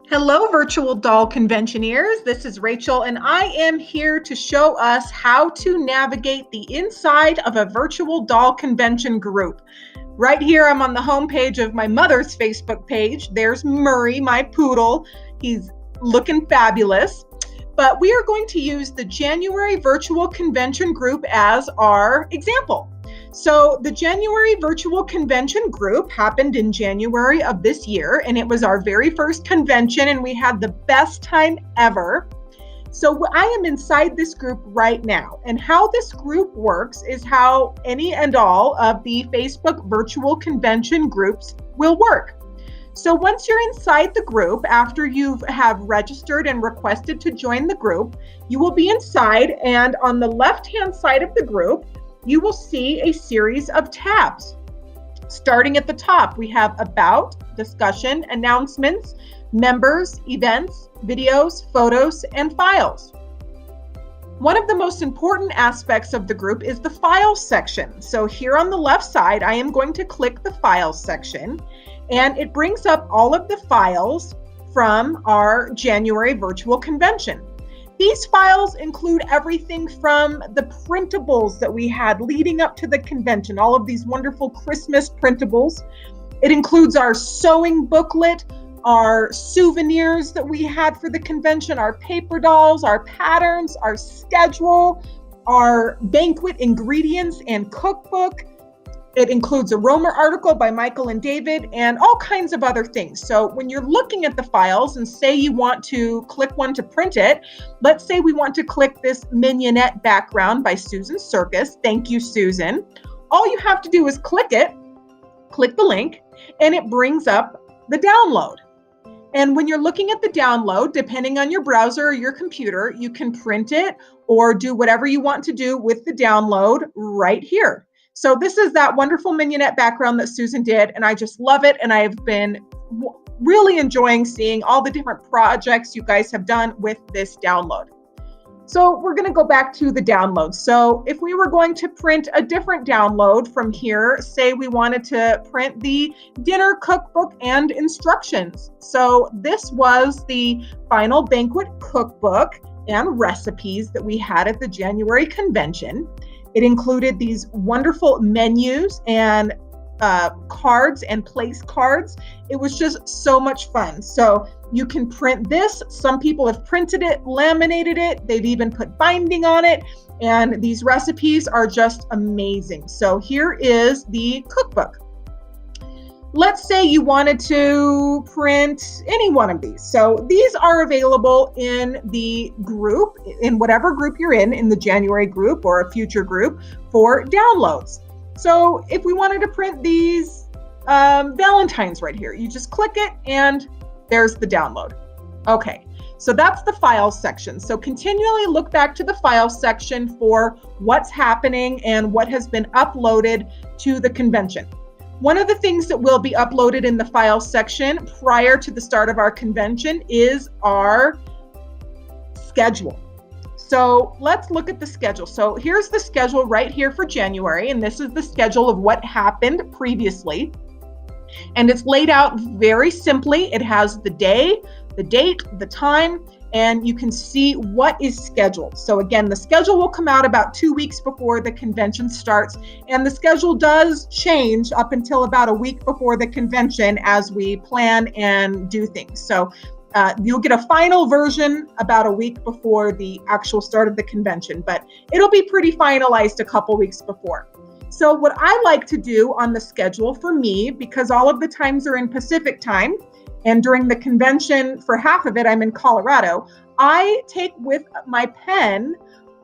Hello, virtual doll conventioneers. This is Rachel, and I am here to show us how to navigate the inside of a virtual doll convention group. Right here, I'm on the homepage of my mother's Facebook page. There's Murray, my poodle. He's looking fabulous. But we are going to use the January virtual convention group as our example. So the January virtual convention group happened in January of this year, and it was our very first convention, and we had the best time ever. So I am inside this group right now, and how this group works is how any and all of the Facebook virtual convention groups will work. So once you're inside the group, after you have registered and requested to join the group, you will be inside, and on the left-hand side of the group, you will see a series of tabs. Starting at the top, we have About, Discussion, Announcements, Members, Events, Videos, Photos, and Files. One of the most important aspects of the group is the Files section. So here on the left side, I am going to click the Files section, and it brings up all of the files from our January virtual convention. These files include everything from the printables that we had leading up to the convention, all of these wonderful Christmas printables. It includes our sewing booklet, our souvenirs that we had for the convention, our paper dolls, our patterns, our schedule, our banquet ingredients and cookbook. It includes a Romer article by Michael and David and all kinds of other things. So when you're looking at the files and say you want to click one to print it, let's say we want to click this mignonette background by Susan Circus. Thank you, Susan. All you have to do is click it, click the link, and it brings up the download. And when you're looking at the download, depending on your browser or your computer, you can print it or do whatever you want to do with the download right here. So this is that wonderful mignonette background that Susan did, and I just love it. And I've been really enjoying seeing all the different projects you guys have done with this download. So we're going to go back to the download. So if we were going to print a different download from here, say we wanted to print the dinner cookbook and instructions. So this was the final banquet cookbook and recipes that we had at the January convention. It included these wonderful menus and cards and place cards. It was just so much fun. So you can print this. Some people have printed it, laminated it. They've even put binding on it. And these recipes are just amazing. So here is the cookbook. Let's say you wanted to print any one of these. So these are available in the group, in whatever group you're in the January group or a future group for downloads. So if we wanted to print these Valentines right here, you just click it and there's the download. Okay, so that's the files section. So continually look back to the files section for what's happening and what has been uploaded to the convention. One of the things that will be uploaded in the files section prior to the start of our convention is our schedule. So let's look at the schedule. So here's the schedule right here for January, and this is the schedule of what happened previously. And it's laid out very simply. It has the day, the date, the time, and you can see what is scheduled. So again, the schedule will come out about 2 weeks before the convention starts, and the schedule does change up until about a week before the convention as we plan and do things. So you'll get a final version about a week before the actual start of the convention, but it'll be pretty finalized a couple weeks before. So what I like to do on the schedule for me, because all of the times are in Pacific time, and during the convention, for half of it, I'm in Colorado, I take with my pen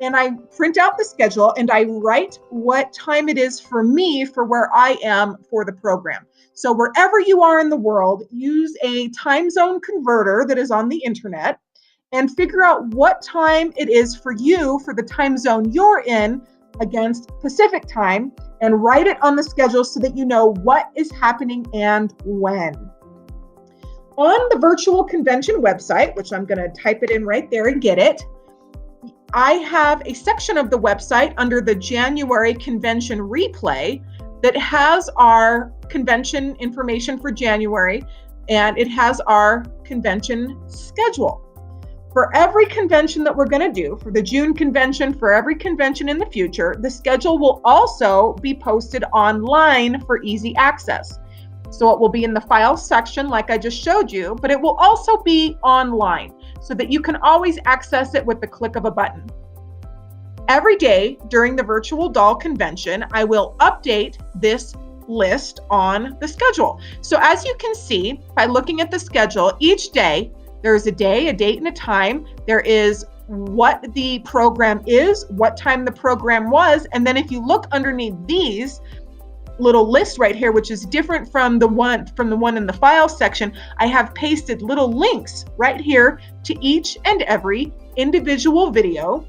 and I print out the schedule and I write what time it is for me for where I am for the program. So wherever you are in the world, use a time zone converter that is on the internet and figure out what time it is for you for the time zone you're in against Pacific time and write it on the schedule so that you know what is happening and when. On the virtual convention website, which I'm going to type it in right there and get it, I have a section of the website under the January convention replay that has our convention information for January, and it has our convention schedule. For every convention that we're going to do, for the June convention, for every convention in the future, the schedule will also be posted online for easy access. So it will be in the files section like I just showed you, but it will also be online so that you can always access it with the click of a button. Every day during the virtual DOLE convention, I will update this list on the schedule. So as you can see, by looking at the schedule, each day, there's a day, a date, and a time. There is what the program is, what time the program was, and then if you look underneath these little lists right here, which is different from the one in the file section, I have pasted little links right here to each and every individual video,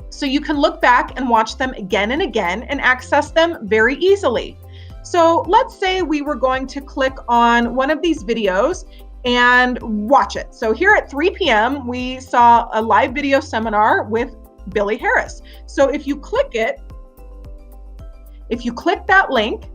so you can look back and watch them again and again and access them very easily. So let's say we were going to click on one of these videos and watch it. So here at 3 p.m., we saw a live video seminar with Billy Harris. So if you click that link,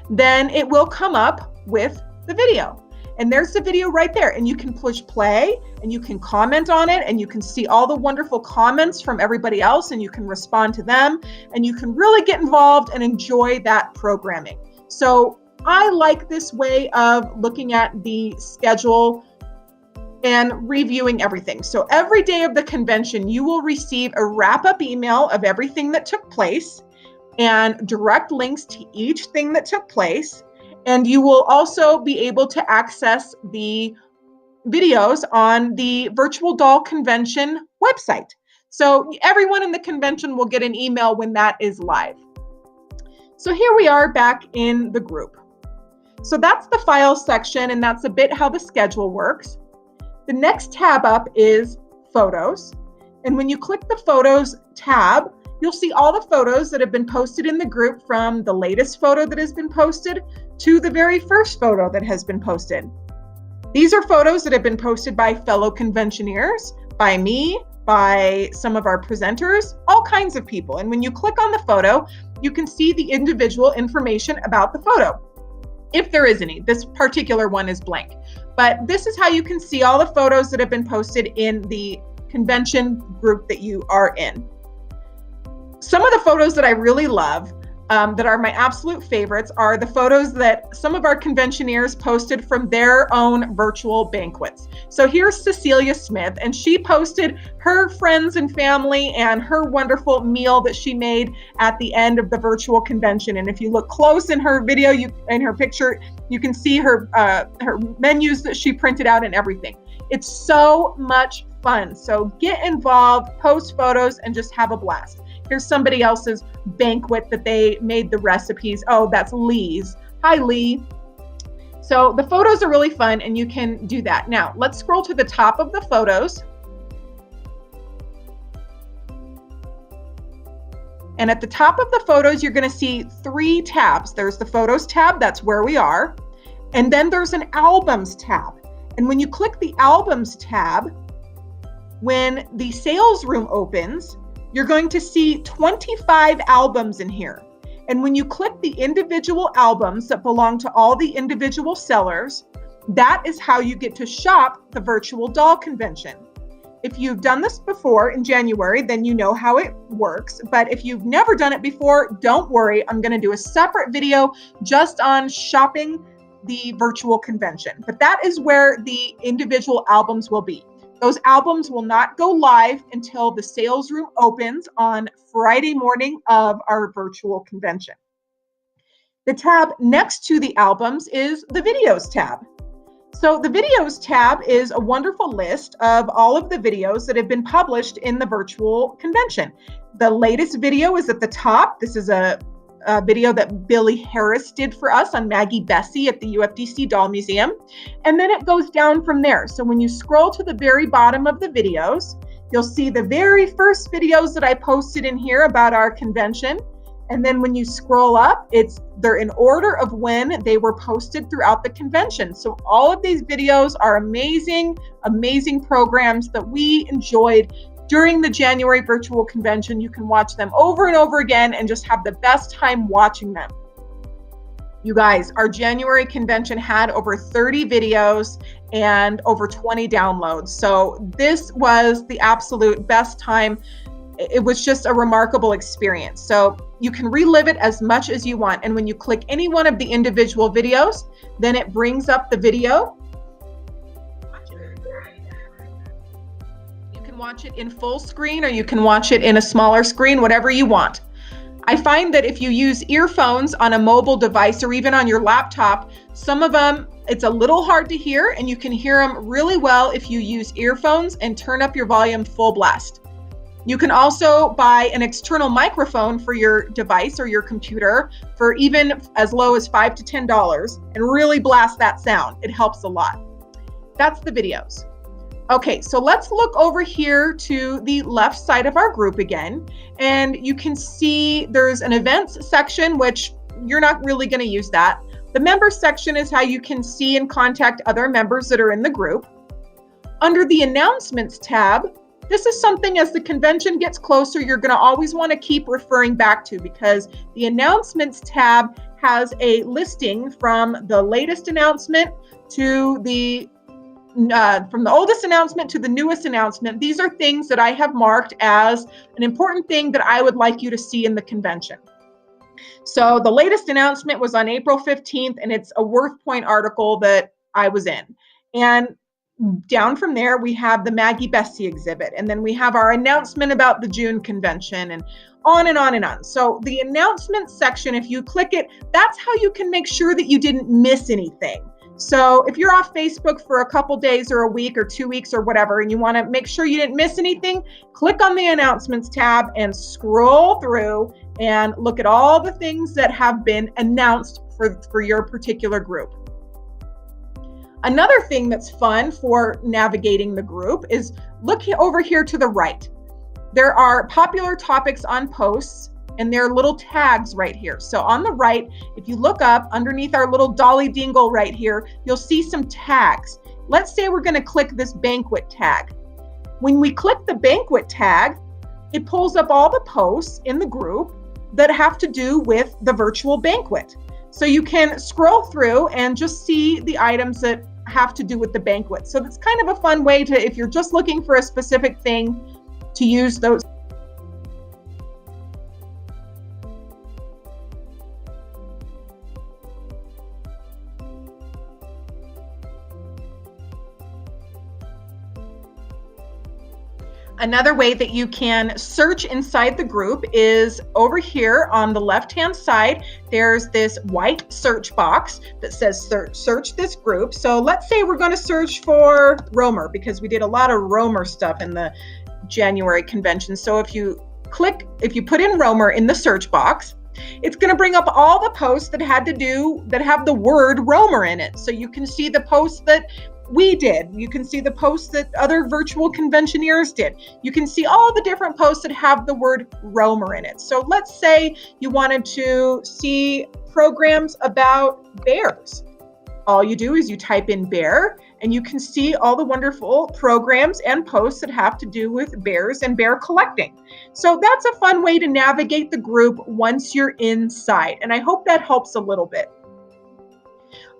then it will come up with the video. And there's the video right there. And you can push play and you can comment on it and you can see all the wonderful comments from everybody else and you can respond to them and you can really get involved and enjoy that programming. So I like this way of looking at the schedule and reviewing everything. So every day of the convention, you will receive a wrap-up email of everything that took place and direct links to each thing that took place. And you will also be able to access the videos on the Virtual DOLE Convention website. So everyone in the convention will get an email when that is live. So here we are back in the group. So that's the files section, and that's a bit how the schedule works. The next tab up is photos. And when you click the photos tab, you'll see all the photos that have been posted in the group, from the latest photo that has been posted to the very first photo that has been posted. These are photos that have been posted by fellow conventioneers, by me, by some of our presenters, all kinds of people. And when you click on the photo, you can see the individual information about the photo, if there is any. This particular one is blank. But this is how you can see all the photos that have been posted in the convention group that you are in. Some of the photos that I really love, that are my absolute favorites, are the photos that some of our conventioneers posted from their own virtual banquets. So here's Cecilia Smith, and she posted her friends and family and her wonderful meal that she made at the end of the virtual convention. And if you look close in her video, in her picture, you can see her menus that she printed out and everything. It's so much fun. So get involved, post photos, and just have a blast. Here's somebody else's banquet that they made the recipes. Oh, that's Lee's. Hi, Lee. So the photos are really fun and you can do that. Now, let's scroll to the top of the photos. And at the top of the photos, you're going to see 3 tabs. There's the Photos tab, that's where we are. And then there's an Albums tab. And when you click the Albums tab, when the sales room opens, you're going to see 25 albums in here. And when you click the individual albums that belong to all the individual sellers, that is how you get to shop the Virtual DOLE Convention. If you've done this before in January, then you know how it works. But if you've never done it before, don't worry. I'm going to do a separate video just on shopping the virtual convention. But that is where the individual albums will be. Those albums will not go live until the sales room opens on Friday morning of our virtual convention. The tab next to the albums is the Videos tab. So the Videos tab is a wonderful list of all of the videos that have been published in the virtual convention. The latest video is at the top. This is a video that Billy Harris did for us on Maggie Bessie at the UFDC Doll Museum. And then it goes down from there. So when you scroll to the very bottom of the videos, you'll see the very first videos that I posted in here about our convention. And then when you scroll up, they're in order of when they were posted throughout the convention. So all of these videos are amazing, amazing programs that we enjoyed during the January virtual convention. You can watch them over and over again and just have the best time watching them. You guys, our January convention had over 30 videos and over 20 downloads. So this was the absolute best time. It was just a remarkable experience. So you can relive it as much as you want. And when you click any one of the individual videos, then it brings up the video. You can watch it in full screen, or you can watch it in a smaller screen, whatever you want. I find that if you use earphones on a mobile device or even on your laptop, some of them, it's a little hard to hear, and you can hear them really well if you use earphones and turn up your volume full blast. You can also buy an external microphone for your device or your computer for even as low as $5 to $10 and really blast that sound. It helps a lot. That's the videos. Okay, so let's look over here to the left side of our group again, and you can see there's an events section, which you're not really going to use that. The members section is how you can see and contact other members that are in the group. Under the announcements tab, this is something as the convention gets closer, you're going to always want to keep referring back to, because the announcements tab has a listing from the latest announcement to the from the oldest announcement to the newest announcement. These are things that I have marked as an important thing that I would like you to see in the convention. So the latest announcement was on April 15th, and it's a Worth Point article that I was in. And down from there, we have the Maggie Bessie exhibit, and then we have our announcement about the June convention, and on and on and on. So the announcement section, if you click it, that's how you can make sure that you didn't miss anything. So if you're off Facebook for a couple days or a week or 2 weeks or whatever, and you want to make sure you didn't miss anything, click on the announcements tab and scroll through and look at all the things that have been announced for your particular group. Another thing that's fun for navigating the group is look over here to the right. There are popular topics on posts, and there are little tags right here. So on the right, if you look up underneath our little dolly dingle right here, you'll see some tags. Let's say we're going to click this banquet tag. When we click the banquet tag, it pulls up all the posts in the group that have to do with the virtual banquet. So you can scroll through and just see the items that have to do with the banquet. So that's kind of a fun way to, if you're just looking for a specific thing, to use those. Another way that you can search inside the group is over here on the left-hand side. There's this white search box that says search this group. So let's say we're going to search for Romer, because we did a lot of Romer stuff in the January convention. So if you put in Romer in the search box, it's going to bring up all the posts that have the word Romer in it. So you can see the posts that we did. You can see the posts that other virtual conventioneers did. You can see all the different posts that have the word Romer in it. So let's say you wanted to see programs about bears. All you do is you type in bear, and you can see all the wonderful programs and posts that have to do with bears and bear collecting. So that's a fun way to navigate the group once you're inside. And I hope that helps a little bit.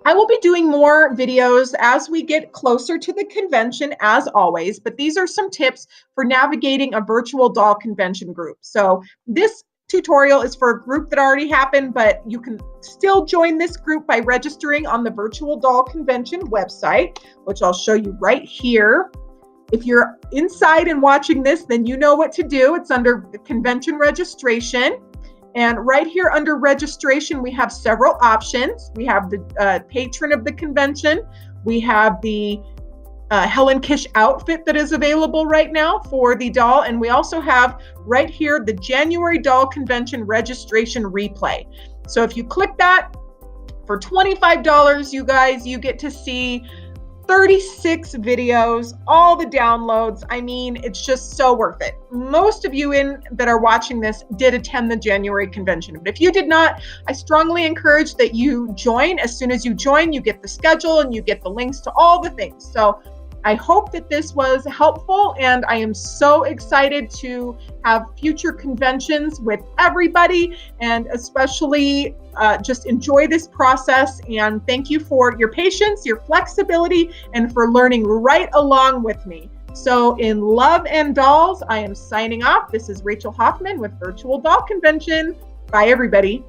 I will be doing more videos as we get closer to the convention, as always, but these are some tips for navigating a virtual doll convention group. So this tutorial is for a group that already happened, but you can still join this group by registering on the Virtual Doll Convention website, which I'll show you right here. If you're inside and watching this, then you know what to do. It's under the convention registration. And right here under registration, we have several options. We have the patron of the convention. We have the Helen Kish outfit that is available right now for the doll. And we also have right here the January Doll Convention registration replay. So if you click that, for $25, you guys, you get to see 36 videos, all the downloads. I mean, it's just so worth it. Most of you that are watching this did attend the January convention. But if you did not, I strongly encourage that you join. As soon as you join, you get the schedule and you get the links to all the things. So I hope that this was helpful, and I am so excited to have future conventions with everybody, and especially just enjoy this process. And thank you for your patience, your flexibility, and for learning right along with me. So in love and dolls, I am signing off. This is Rachel Hoffman with Virtual Doll Convention. Bye, everybody.